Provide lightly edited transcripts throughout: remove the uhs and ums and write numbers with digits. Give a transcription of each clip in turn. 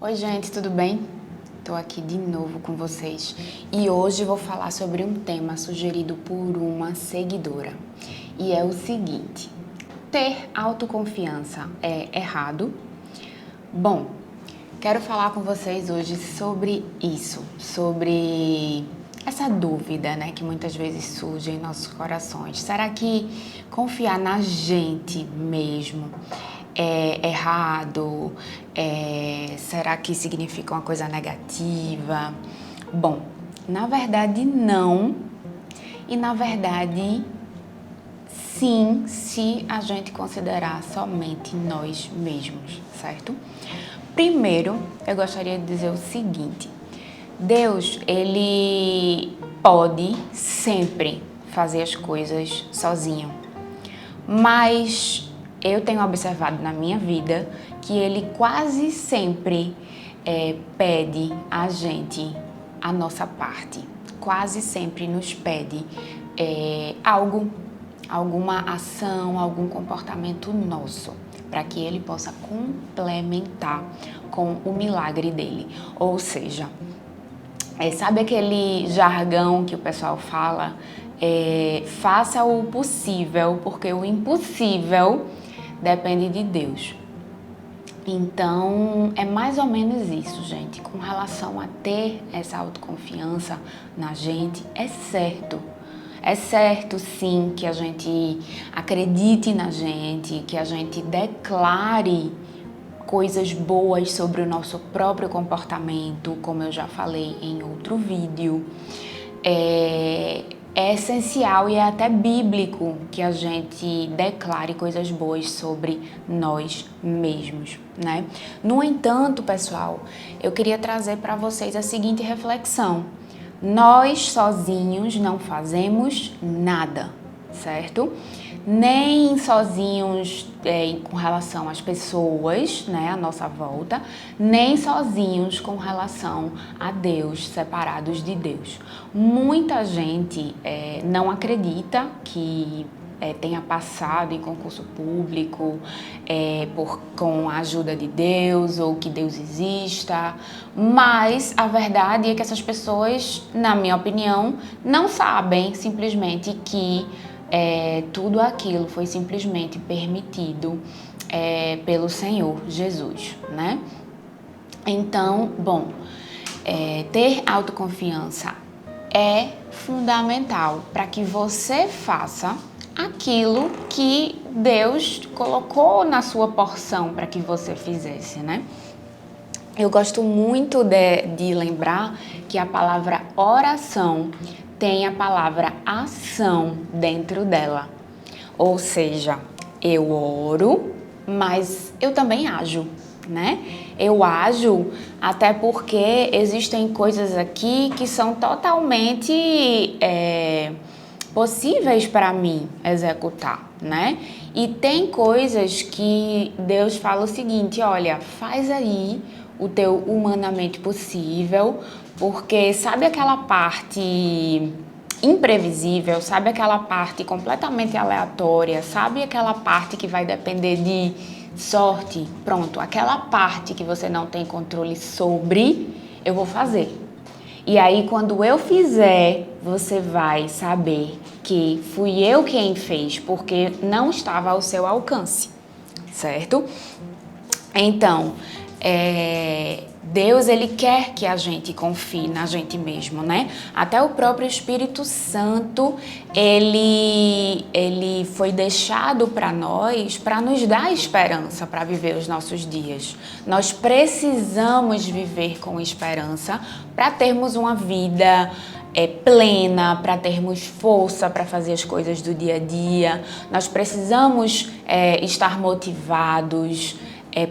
Oi, gente, tudo bem? Estou aqui de novo com vocês e hoje vou falar sobre um tema sugerido por uma seguidora. E é o seguinte: ter autoconfiança é errado? Bom, quero falar com vocês hoje sobre isso, sobre essa dúvida, né, que muitas vezes surge em nossos corações. Será que confiar na gente mesmo é errado? Será que significa uma coisa negativa? Bom, na verdade não. E na verdade sim, se a gente considerar somente nós mesmos, certo? Primeiro, eu gostaria de dizer o seguinte: Deus, ele pode sempre fazer as coisas sozinho, mas eu tenho observado na minha vida que ele quase sempre pede a gente a nossa parte, quase sempre nos pede alguma ação, algum comportamento nosso, para que ele possa complementar com o milagre dele. Ou seja, sabe aquele jargão que o pessoal fala? Faça o possível, porque o impossível depende de Deus. Então, é mais ou menos isso, gente. Com relação a ter essa autoconfiança na gente, é certo. É certo, sim, que a gente acredite na gente, que a gente declare coisas boas sobre o nosso próprio comportamento, como eu já falei em outro vídeo. É essencial e é até bíblico que a gente declare coisas boas sobre nós mesmos, né? No entanto, pessoal, eu queria trazer para vocês a seguinte reflexão: nós sozinhos não fazemos nada, certo? Nem sozinhos com relação às pessoas, né, à nossa volta, nem sozinhos com relação a Deus, separados de Deus. Muita gente não acredita que tenha passado em concurso público com a ajuda de Deus ou que Deus exista, mas a verdade é que essas pessoas, na minha opinião, não sabem simplesmente que tudo aquilo foi simplesmente permitido pelo Senhor Jesus, né? Então, bom, ter autoconfiança é fundamental para que você faça aquilo que Deus colocou na sua porção para que você fizesse, né? Eu gosto muito de lembrar que a palavra oração tem a palavra ação dentro dela. Ou seja, eu oro, mas eu também ajo, né? Eu ajo até porque existem coisas aqui que são totalmente possíveis para mim executar, né? E tem coisas que Deus fala o seguinte: olha, faz aí o teu humanamente possível, porque sabe aquela parte imprevisível, sabe aquela parte completamente aleatória, sabe aquela parte que vai depender de sorte? Pronto, aquela parte que você não tem controle sobre, eu vou fazer. E aí, quando eu fizer, você vai saber que fui eu quem fez, porque não estava ao seu alcance, certo? Então, Deus, ele quer que a gente confie na gente mesmo, né? Até o próprio Espírito Santo, ele foi deixado para nós, para nos dar esperança para viver os nossos dias. Nós precisamos viver com esperança para termos uma vida plena, para termos força para fazer as coisas do dia a dia. Nós precisamos estar motivados,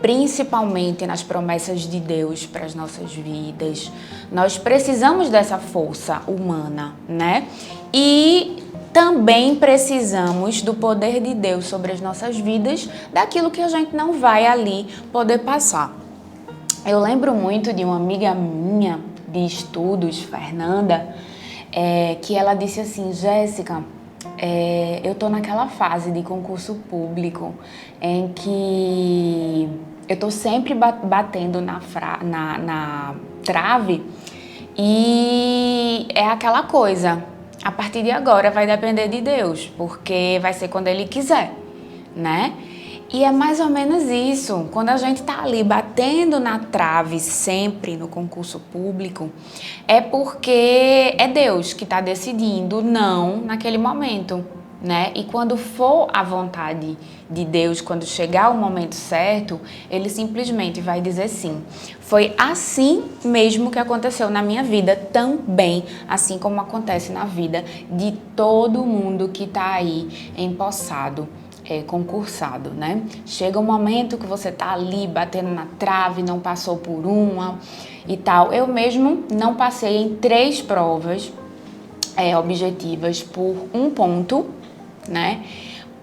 principalmente nas promessas de Deus para as nossas vidas. Nós precisamos dessa força humana, né? E também precisamos do poder de Deus sobre as nossas vidas, daquilo que a gente não vai ali poder passar. Eu lembro muito de uma amiga minha de estudos, Fernanda, que ela disse assim: Jéssica, eu tô naquela fase de concurso público em que eu tô sempre batendo na trave e é aquela coisa, a partir de agora vai depender de Deus, porque vai ser quando Ele quiser, né? E é mais ou menos isso, quando a gente tá ali batendo na trave sempre no concurso público, é porque é Deus que tá decidindo não naquele momento, né? E quando for a vontade de Deus, quando chegar o momento certo, Ele simplesmente vai dizer sim. Foi assim mesmo que aconteceu na minha vida também, assim como acontece na vida de todo mundo que tá aí empossado. Concursado, né? Chega um momento que você tá ali batendo na trave, não passou por uma e tal. Eu mesmo não passei em 3 provas objetivas por 1 ponto, né?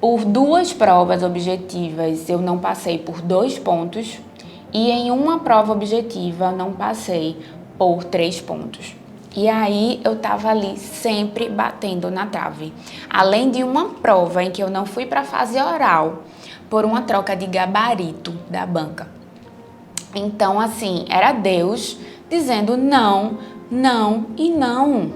Por 2 provas objetivas eu não passei por 2 pontos e em uma prova objetiva não passei por 3 pontos. E aí eu tava ali sempre batendo na trave. Além de uma prova em que eu não fui para a fase oral por uma troca de gabarito da banca. Então, assim, era Deus dizendo não, não e não,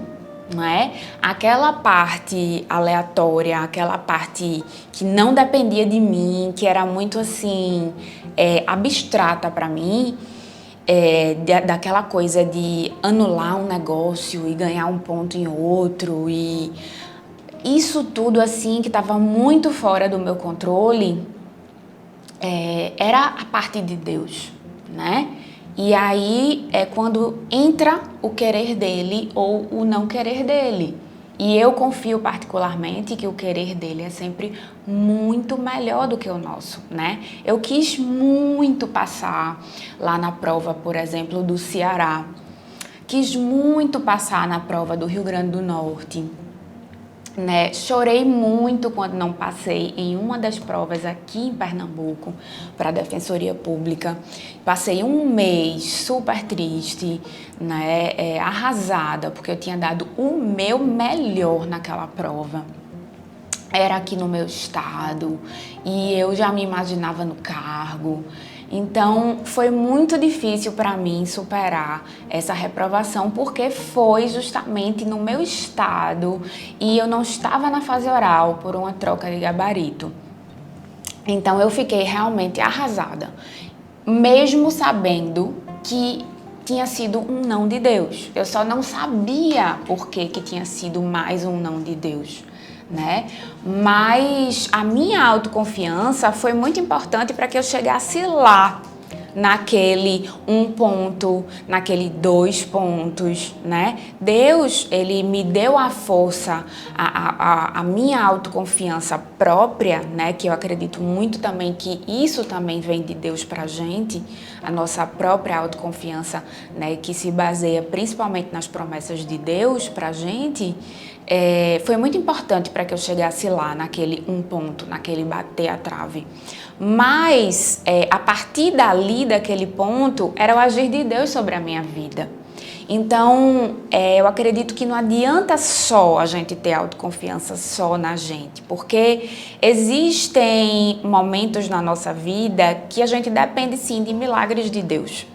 não é? Aquela parte aleatória, aquela parte que não dependia de mim, que era muito assim, abstrata para mim, daquela coisa de anular um negócio e ganhar um ponto em outro, e isso tudo assim que estava muito fora do meu controle, era a parte de Deus, né? E aí é quando entra o querer dele ou o não querer dele. E eu confio particularmente que o querer dele é sempre muito melhor do que o nosso, né? Eu quis muito passar lá na prova, por exemplo, do Ceará. Quis muito passar na prova do Rio Grande do Norte, né? Chorei muito quando não passei em uma das provas aqui em Pernambuco para a Defensoria Pública. Passei um mês super triste, né? Arrasada, porque eu tinha dado o meu melhor naquela prova. Era aqui no meu estado e eu já me imaginava no cargo. Então, foi muito difícil para mim superar essa reprovação, porque foi justamente no meu estado e eu não estava na fase oral por uma troca de gabarito. Então, eu fiquei realmente arrasada, mesmo sabendo que tinha sido um não de Deus. Eu só não sabia por que tinha sido mais um não de Deus, né? Mas a minha autoconfiança foi muito importante para que eu chegasse lá, naquele 1 ponto, naquele 2 pontos, né? Deus, Ele me deu a força, a minha autoconfiança própria, né? Que eu acredito muito também que isso também vem de Deus pra gente, a nossa própria autoconfiança, né? Que se baseia principalmente nas promessas de Deus pra gente. Foi muito importante para que eu chegasse lá, naquele 1 ponto, naquele bater a trave. Mas, a partir dali, daquele ponto, era o agir de Deus sobre a minha vida. Então, eu acredito que não adianta só a gente ter autoconfiança só na gente, porque existem momentos na nossa vida que a gente depende sim de milagres de Deus.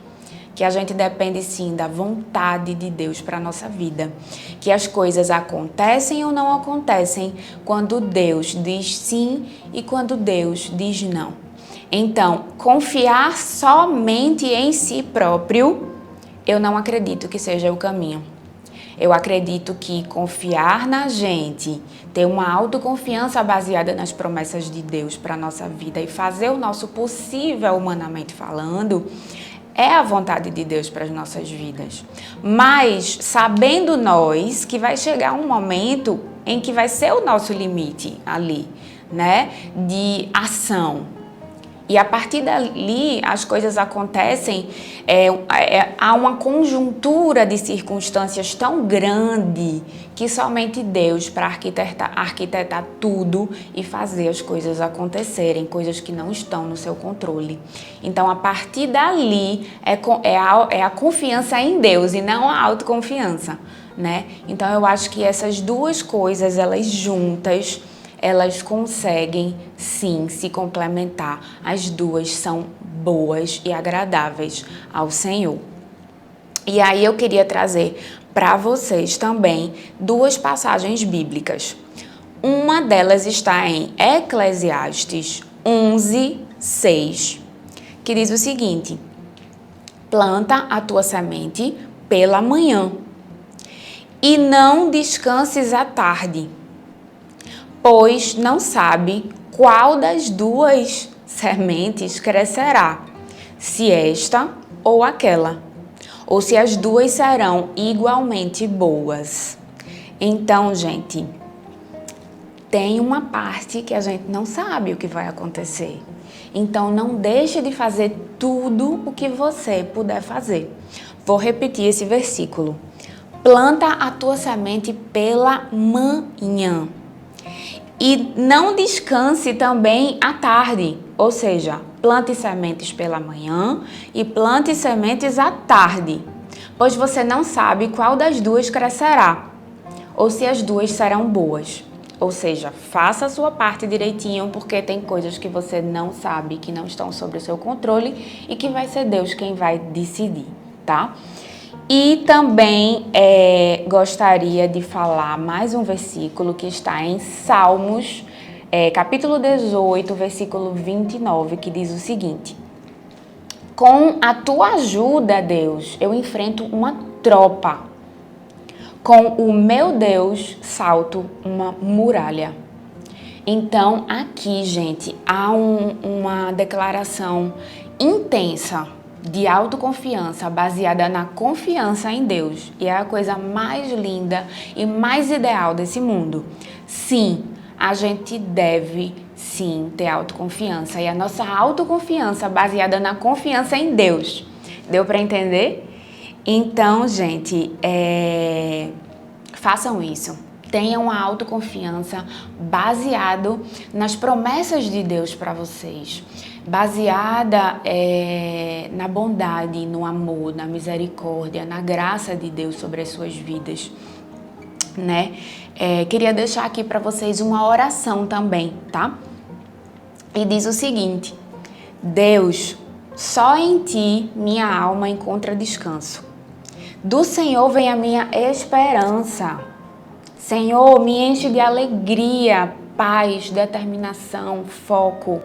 Que a gente depende sim da vontade de Deus para a nossa vida. Que as coisas acontecem ou não acontecem quando Deus diz sim e quando Deus diz não. Então, confiar somente em si próprio, eu não acredito que seja o caminho. Eu acredito que confiar na gente, ter uma autoconfiança baseada nas promessas de Deus para a nossa vida e fazer o nosso possível humanamente falando, é a vontade de Deus para as nossas vidas. Mas sabendo nós que vai chegar um momento em que vai ser o nosso limite ali, né? De ação. E a partir dali as coisas acontecem, há uma conjuntura de circunstâncias tão grande que somente Deus para arquitetar tudo e fazer as coisas acontecerem, coisas que não estão no seu controle. Então, a partir dali é a confiança em Deus e não a autoconfiança, né? Então, eu acho que essas duas coisas, elas juntas, elas conseguem sim se complementar. As duas são boas e agradáveis ao Senhor. E aí eu queria trazer para vocês também duas passagens bíblicas. Uma delas está em Eclesiastes 11:6, que diz o seguinte: planta a tua semente pela manhã e não descanses à tarde, pois não sabe qual das duas sementes crescerá, se esta ou aquela, ou se as duas serão igualmente boas. Então, gente, tem uma parte que a gente não sabe o que vai acontecer. Então, não deixe de fazer tudo o que você puder fazer. Vou repetir esse versículo. Planta a tua semente pela manhã e não descanse também à tarde. Ou seja, plante sementes pela manhã e plante sementes à tarde, pois você não sabe qual das duas crescerá, ou se as duas serão boas. Ou seja, faça a sua parte direitinho, porque tem coisas que você não sabe, que não estão sob o seu controle e que vai ser Deus quem vai decidir, tá? E também gostaria de falar mais um versículo que está em Salmos, capítulo 18, versículo 29, que diz o seguinte: com a tua ajuda, Deus, eu enfrento uma tropa. Com o meu Deus, salto uma muralha. Então, aqui, gente, há uma declaração intensa de autoconfiança, baseada na confiança em Deus. E é a coisa mais linda e mais ideal desse mundo. Sim, a gente deve, sim, ter autoconfiança. E a nossa autoconfiança baseada na confiança em Deus. Deu para entender? Então, gente, façam isso. Tenham a autoconfiança baseado nas promessas de Deus para vocês. Baseada na bondade, no amor, na misericórdia, na graça de Deus sobre as suas vidas, né? Queria deixar aqui para vocês uma oração também, tá? E diz o seguinte: Deus, só em Ti minha alma encontra descanso. Do Senhor vem a minha esperança. Senhor, me enche de alegria, paz, determinação, foco.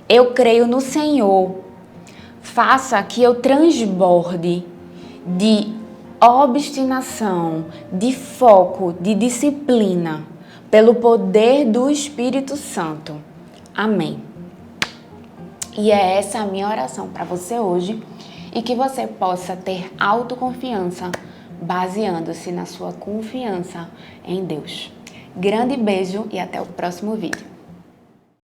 Eu creio no Senhor. Faça que eu transborde de obstinação, de foco, de disciplina, pelo poder do Espírito Santo. Amém. E é essa a minha oração para você hoje, e que você possa ter autoconfiança, baseando-se na sua confiança em Deus. Grande beijo e até o próximo vídeo.